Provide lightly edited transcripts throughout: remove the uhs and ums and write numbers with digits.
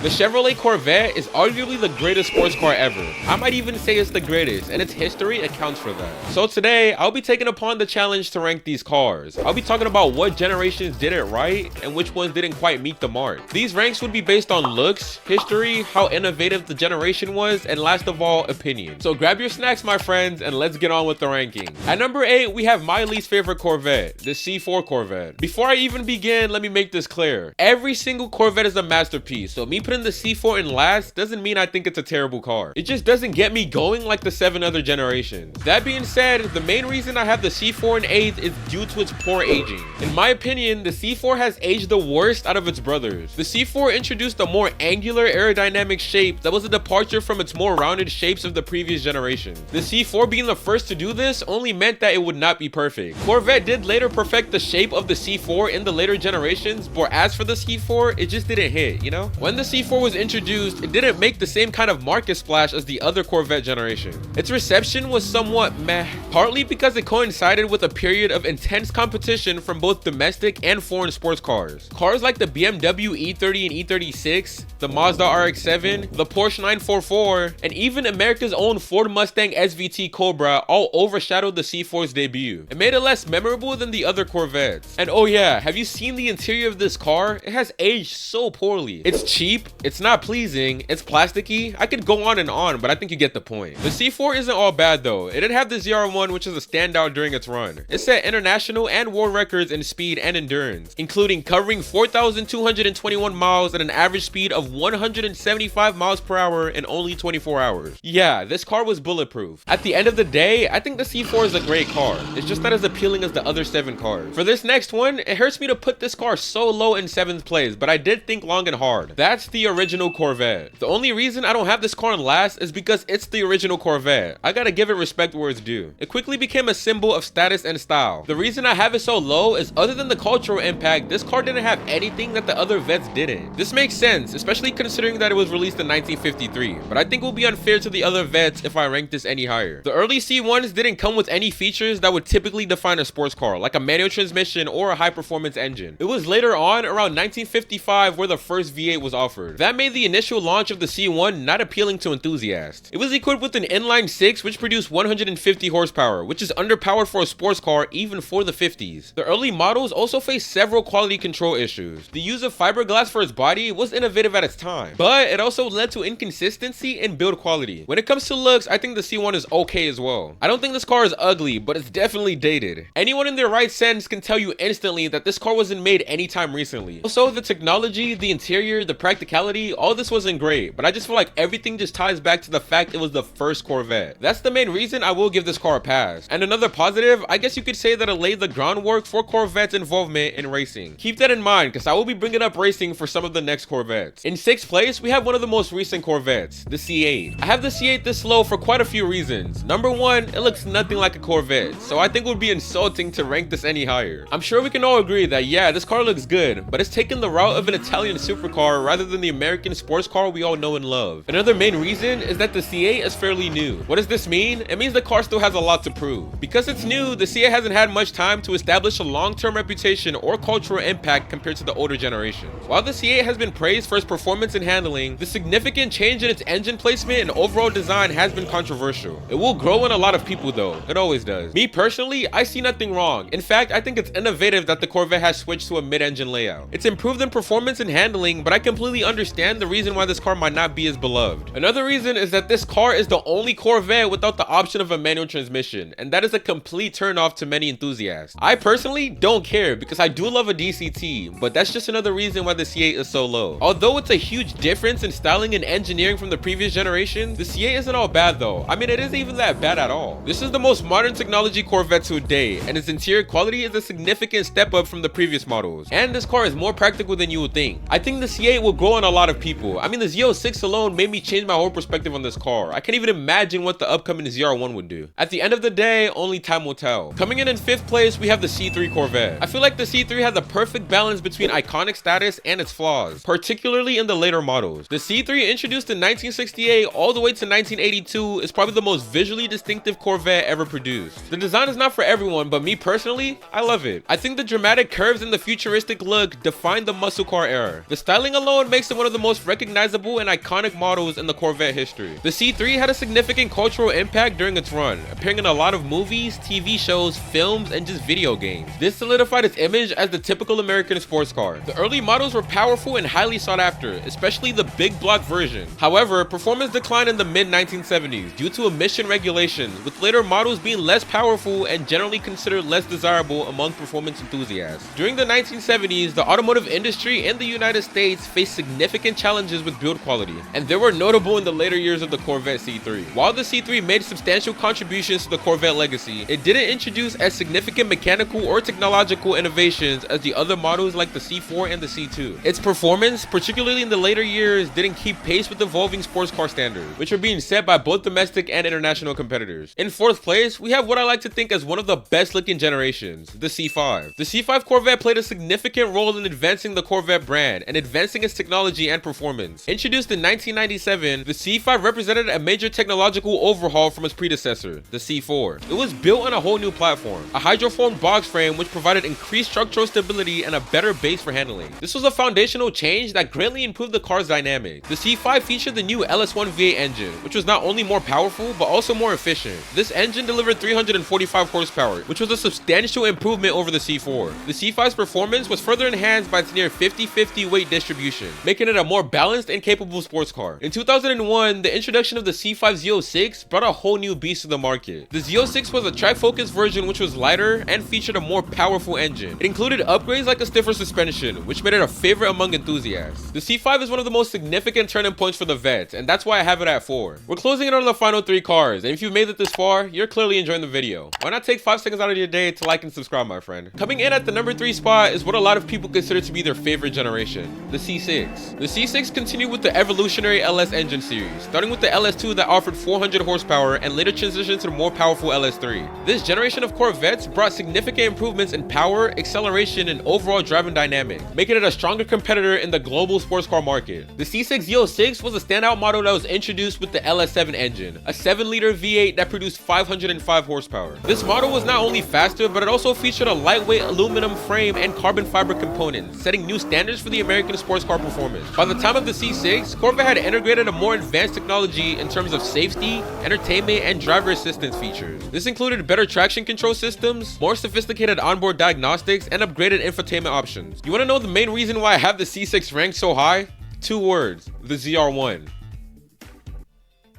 The Chevrolet Corvette is arguably the greatest sports car ever. I might even say it's the greatest, and its history accounts for that. So today, I'll be taking upon the challenge to rank these cars. I'll be talking about what generations did it right, and which ones didn't quite meet the mark. These ranks would be based on looks, history, how innovative the generation was, and last of all, opinion. So grab your snacks, my friends, and let's get on with the ranking. At number 8, we have my least favorite Corvette, the C4 Corvette. Before I even begin, let me make this clear. Every single Corvette is a masterpiece, so me putting the C4 in last doesn't mean I think it's a terrible car. It just doesn't get me going like the 7 other generations. That being said, the main reason I have the C4 in 8th is due to its poor aging. In my opinion, the C4 has aged the worst out of its brothers. The C4 introduced a more angular aerodynamic shape that was a departure from its more rounded shapes of the previous generation. The C4 being the first to do this only meant that it would not be perfect. Corvette did later perfect the shape of the C4 in the later generations, but as for the C4, it just didn't hit, you know? When the C4 was introduced, it didn't make the same kind of market splash as the other Corvette generation. Its reception was somewhat meh, partly because it coincided with a period of intense competition from both domestic and foreign sports cars. Cars like the BMW E30 and E36, the Mazda RX-7, the Porsche 944, and even America's own Ford Mustang SVT Cobra all overshadowed the C4's debut. It made it less memorable than the other Corvettes. And oh yeah, have you seen the interior of this car? It has aged so poorly. It's cheap, it's not pleasing, it's plasticky. I could go on, but I think you get the point. The C4 isn't all bad though. It did have the ZR1, which is a standout during its run. It set international and world records in speed and endurance, including covering 4,221 miles at an average speed of 175 miles per hour in only 24 hours. Yeah, this car was bulletproof. At the end of the day, I think the C4 is a great car. It's just not as appealing as the other 7 cars. For this next one, it hurts me to put this car so low in 7th place, but I did think long and hard. That's the original Corvette. The only reason I don't have this car in last is because it's the original Corvette. I gotta give it respect where it's due. It quickly became a symbol of status and style. The reason I have it so low is other than the cultural impact, this car didn't have anything that the other Vettes didn't. This makes sense, especially considering that it was released in 1953, but I think it will be unfair to the other Vettes if I rank this any higher. The early C1s didn't come with any features that would typically define a sports car, like a manual transmission or a high-performance engine. It was later on, around 1955, where the first V8 was offered. That made the initial launch of the C1 not appealing to enthusiasts. It was equipped with an inline 6 which produced 150 horsepower, which is underpowered for a sports car even for the 50s. The early models also faced several quality control issues. The use of fiberglass for its body was innovative at its time, but it also led to inconsistency in build quality. When it comes to looks, I think the C1 is okay as well. I don't think this car is ugly, but it's definitely dated. Anyone in their right sense can tell you instantly that this car wasn't made anytime recently. Also, the technology, the interior, the practicality, all this wasn't great, but I just feel like everything just ties back to the fact it was the first Corvette. That's the main reason I will give this car a pass. And another positive, I guess you could say that it laid the groundwork for Corvette's involvement in racing. Keep that in mind, because I will be bringing up racing for some of the next Corvettes. In 6th place, we have one of the most recent Corvettes, the C8. I have the C8 this low for quite a few reasons. Number 1, it looks nothing like a Corvette, so I think it would be insulting to rank this any higher. I'm sure we can all agree that yeah, this car looks good, but it's taken the route of an Italian supercar rather than the American sports car we all know and love. Another main reason is that the C8 is fairly new. What does this mean? It means the car still has a lot to prove. Because it's new, the C8 hasn't had much time to establish a long-term reputation or cultural impact compared to the older generations. While the C8 has been praised for its performance and handling, the significant change in its engine placement and overall design has been controversial. It will grow in a lot of people though, it always does. Me personally, I see nothing wrong. In fact, I think it's innovative that the Corvette has switched to a mid-engine layout. It's improved in performance and handling, but I completely understand the reason why this car might not be as beloved. Another reason is that this car is the only Corvette without the option of a manual transmission, and that is a complete turn-off to many enthusiasts. I personally don't care because I do love a DCT, but that's just another reason why the C8 is so low. Although it's a huge difference in styling and engineering from the previous generation, the C8 isn't all bad though. I mean, it isn't even that bad at all. This is the most modern technology Corvette to date, and its interior quality is a significant step up from the previous models. And this car is more practical than you would think. I think the C8 will grow on a lot of people. I mean, the Z06 alone made me change my whole perspective on this car. I can't even imagine what the upcoming ZR1 would do. At the end of the day, only time will tell. Coming in 5th place, we have the C3 Corvette. I feel like the C3 has the perfect balance between iconic status and its flaws, particularly in the later models. The C3, introduced in 1968 all the way to 1982, is probably the most visually distinctive Corvette ever produced. The design is not for everyone, but me personally, I love it. I think the dramatic curves and the futuristic look define the muscle car era. The styling alone makes makes it one of the most recognizable and iconic models in the Corvette history. The C3 had a significant cultural impact during its run, appearing in a lot of movies, TV shows, films, and just video games. This solidified its image as the typical American sports car. The early models were powerful and highly sought after, especially the big block version. However, performance declined in the mid-1970s due to emission regulations, with later models being less powerful and generally considered less desirable among performance enthusiasts. During the 1970s, the automotive industry in the United States faced significant challenges with build quality, and they were notable in the later years of the Corvette C3. While the C3 made substantial contributions to the Corvette legacy, it didn't introduce as significant mechanical or technological innovations as the other models like the C4 and the C2. Its performance, particularly in the later years, didn't keep pace with evolving sports car standards, which were being set by both domestic and international competitors. In fourth place, we have what I like to think as one of the best looking generations, the C5. The C5 Corvette played a significant role in advancing the Corvette brand and advancing its technology and performance. Introduced in 1997, the C5 represented a major technological overhaul from its predecessor, the C4. It was built on a whole new platform, a hydroformed box frame which provided increased structural stability and a better base for handling. This was a foundational change that greatly improved the car's dynamics. The C5 featured the new LS1 V8 engine, which was not only more powerful but also more efficient. This engine delivered 345 horsepower, which was a substantial improvement over the C4. The C5's performance was further enhanced by its near 50-50 weight distribution, making it a more balanced and capable sports car. In 2001, the introduction of the C5 Z06 brought a whole new beast to the market. The Z06 was a track-focused version which was lighter and featured a more powerful engine. It included upgrades like a stiffer suspension, which made it a favorite among enthusiasts. The C5 is one of the most significant turning points for the Vets, and that's why I have it at 4. We're closing in on the final 3 cars, and if you've made it this far, you're clearly enjoying the video. Why not take 5 seconds out of your day to like and subscribe, my friend? Coming in at the number 3 spot is what a lot of people consider to be their favorite generation, the C6. The C6 continued with the evolutionary LS engine series, starting with the LS2 that offered 400 horsepower and later transitioned to the more powerful LS3. This generation of Corvettes brought significant improvements in power, acceleration, and overall driving dynamics, making it a stronger competitor in the global sports car market. The C6 Z06 was a standout model that was introduced with the LS7 engine, a 7-liter V8 that produced 505 horsepower. This model was not only faster, but it also featured a lightweight aluminum frame and carbon fiber components, setting new standards for the American sports car performance. By the time of the C6, Corvette had integrated a more advanced technology in terms of safety, entertainment, and driver assistance features. This included better traction control systems, more sophisticated onboard diagnostics, and upgraded infotainment options. You want to know the main reason why I have the C6 ranked so high? 2 words: the ZR1.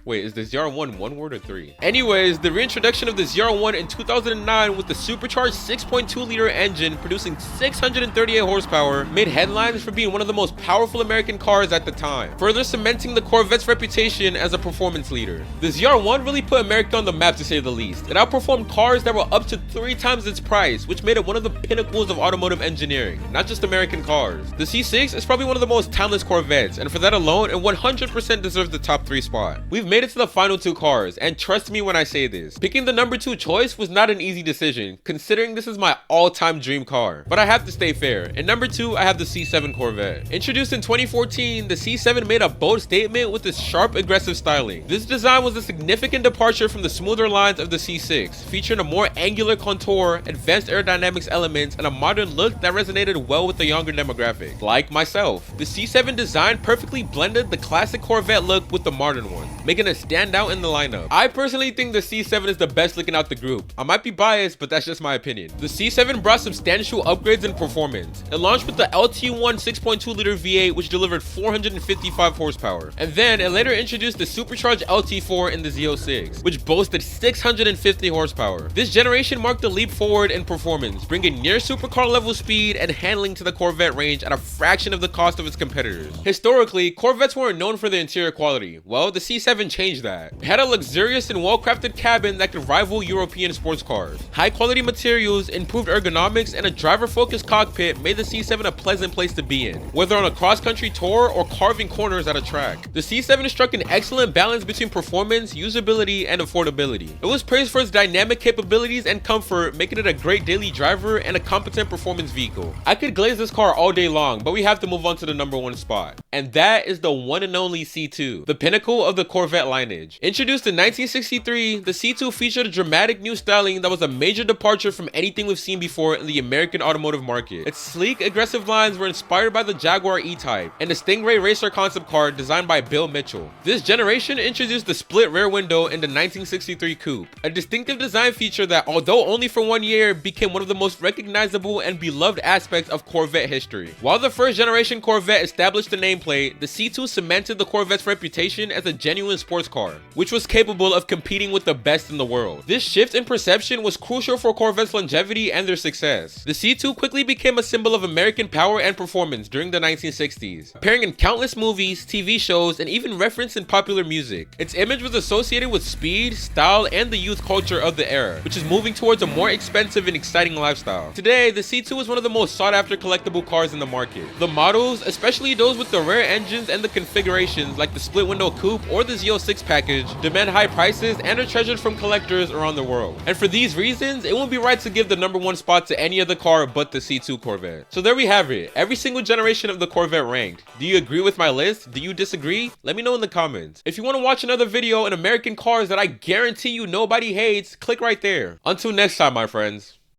Wait, is the ZR1 one word or 3? Anyways, the reintroduction of the ZR1 in 2009 with the supercharged 6.2-liter engine producing 638 horsepower made headlines for being one of the most powerful American cars at the time, further cementing the Corvette's reputation as a performance leader. The ZR1 really put America on the map, to say the least. It outperformed cars that were up to 3 times its price, which made it one of the pinnacles of automotive engineering, not just American cars. The C6 is probably one of the most timeless Corvettes, and for that alone, it 100% deserves the top 3 spot. We've made it to the final 2 cars, and trust me when I say this, picking the number 2 choice was not an easy decision, considering this is my all-time dream car. But I have to stay fair. In number 2, I have the C7 Corvette. Introduced in 2014, the C7 made a bold statement with its sharp, aggressive styling. This design was a significant departure from the smoother lines of the C6, featuring a more angular contour, advanced aerodynamics elements, and a modern look that resonated well with the younger demographic, like myself. The C7 design perfectly blended the classic Corvette look with the modern one, making it stand out in the lineup. I personally think the C7 is the best looking out the group. I might be biased, but that's just my opinion. The C7 brought substantial upgrades in performance. It launched with the LT1 6.2-liter V8, which delivered 455 horsepower. And then it later introduced the supercharged LT4 in the Z06, which boasted 650 horsepower. This generation marked a leap forward in performance, bringing near supercar level speed and handling to the Corvette range at a fraction of the cost of its competitors. Historically, Corvettes weren't known for their interior quality. Well, the C7 changed that. It had a luxurious and well-crafted cabin that could rival European sports cars. High-quality materials, improved ergonomics, and a driver-focused cockpit made the C7 a pleasant place to be in, whether on a cross-country tour or carving corners at a track. The C7 struck an excellent balance between performance, usability, and affordability. It was praised for its dynamic capabilities and comfort, making it a great daily driver and a competent performance vehicle. I could glaze this car all day long, but we have to move on to the number 1 spot. And that is the one and only C2, the pinnacle of the Corvette Corvette lineage. Introduced in 1963, the C2 featured a dramatic new styling that was a major departure from anything we've seen before in the American automotive market. Its sleek, aggressive lines were inspired by the Jaguar E-Type and the Stingray Racer concept car designed by Bill Mitchell. This generation introduced the split rear window in the 1963 Coupe, a distinctive design feature that, although only for 1 year, became one of the most recognizable and beloved aspects of Corvette history. While the first generation Corvette established the nameplate, the C2 cemented the Corvette's reputation as a genuine sports car, which was capable of competing with the best in the world. This shift in perception was crucial for Corvette's longevity and their success. The C2 quickly became a symbol of American power and performance during the 1960s, appearing in countless movies, TV shows, and even referenced in popular music. Its image was associated with speed, style, and the youth culture of the era, which is moving towards a more expensive and exciting lifestyle. Today, the C2 is one of the most sought-after collectible cars in the market. The models, especially those with the rare engines and the configurations like the split-window coupe or the Z06 package, demand high prices and are treasured from collectors around the world. And for these reasons, it won't be right to give the #1 spot to any other car but the C2 Corvette. So there we have it, every single generation of the Corvette ranked. Do you agree with my list? Do you disagree? Let me know in the comments. If you want to watch another video on American cars that I guarantee you nobody hates, click right there. Until next time, my friends.